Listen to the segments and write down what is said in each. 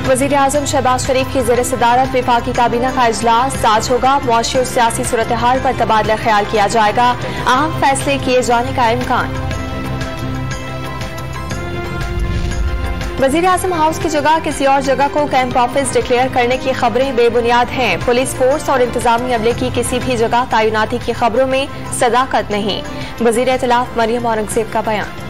वज़ीर आज़म शहबाज शरीफ की ज़ेर सदारत वफाकी काबीना का इजलास आज होगा। मुआशी और सियासी सूरत हाल पर तबादला ख्याल किया जाएगा। अहम फैसले किए जाने का इम्कान। वज़ीर आज़म हाउस की जगह किसी और जगह को कैंप ऑफिस डिक्लेयर करने की खबरें बेबुनियाद हैं। पुलिस फोर्स और इंतजामी अमले की किसी भी जगह तैनाती की खबरों में सदाकत नहीं। वज़ीर इत्तलाफ मरियम औरंगज़ेब का बयान।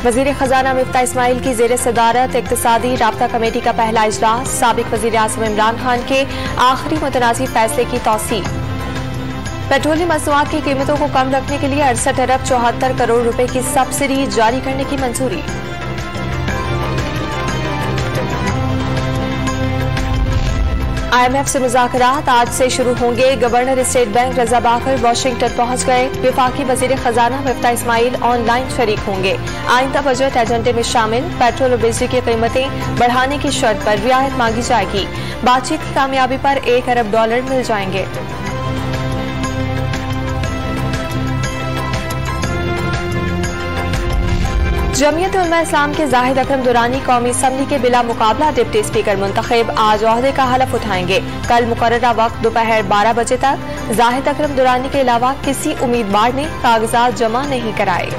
वज़ीर खजाना मिफ्ता इस्माइल की ज़ेर सदारत इक्तिसादी राब्ता कमेटी का पहला इजलास। साबिक वज़ीर आज़म इमरान खान के आखिरी मुतनाज़ी फैसले की तौसीक। पेट्रोलियम मसनूआत की कीमतों को कम रखने के लिए 68 अरब 74 करोड़ रुपए की सब्सिडी जारी करने की मंजूरी। IMF से मुज़ाकरात आज से शुरू होंगे। गवर्नर स्टेट बैंक रजा बाकर वाशिंगटन पहुंच गए। वफाकी वज़ीर खजाना मिफ्ता इस्माइल ऑनलाइन शरीक होंगे। आइंदा बजट एजेंडे में शामिल। पेट्रोल और बिजली की कीमतें बढ़ाने की शर्त पर रियायत मांगी जाएगी। बातचीत की कामयाबी पर $1 अरब मिल जाएंगे। जमीयत उलमा इस्लाम के जाहिद अकरम दुरानी कौमी असम्बली के बिला मुकाबला डिप्टी स्पीकर मुंतखब आज ओहदे का हलफ उठाएंगे। कल मुकर्ररा वक्त दोपहर 12 बजे तक जाहिद अकरम दुरानी के अलावा किसी उम्मीदवार ने कागजात जमा नहीं कराए।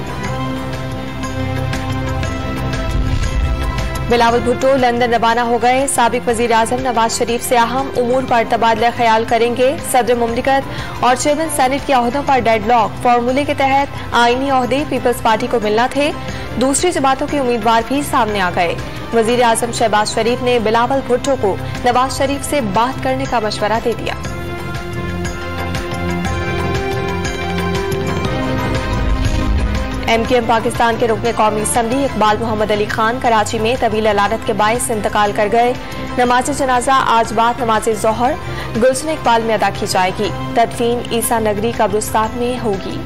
बिलावल भुट्टो लंदन रवाना हो गए। साबिक वज़ीर आज़म नवाज शरीफ से अहम उमूर पर तबादला ख्याल करेंगे। सदर मुमलिकत और चेयरमैन सेनेट के ओहदों पर डेडलॉक। फार्मूले के तहत आईनी ओहदे पीपल्स पार्टी को मिलना थे। दूसरी जमातों के उम्मीदवार भी सामने आ गए। वज़ीर आज़म शहबाज शरीफ ने बिलावल भुट्टो को नवाज शरीफ से बात करने का मशवरा दे दिया। MKM पाकिस्तान के रुकने कौमी असम्बली इकबाल मोहम्मद अली खान कराची में तवील अलानत के बायस इंतकाल कर गए। नमाज जनाजा आज बाद नमाज ज़ोहर गुलशन इकबाल में अदा की जाएगी। तदफीन ईसा नगरी कब्रिस्तान में होगी।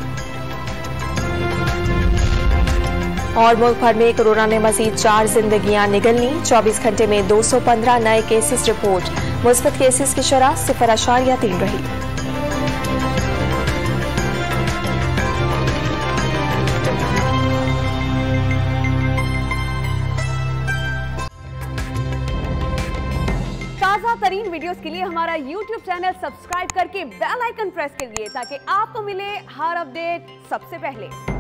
और मुल्क भर में कोरोना ने मजीद 4 जिंदगियां निगलनी। 24 घंटे में 215 नए केसेस रिपोर्ट। मुस्बत केसेस की शरह 0.3 रही। ताज़ा तरीन वीडियोस के लिए हमारा YouTube चैनल सब्सक्राइब करके बेल आइकन प्रेस करिए ताकि आपको मिले हर अपडेट सबसे पहले।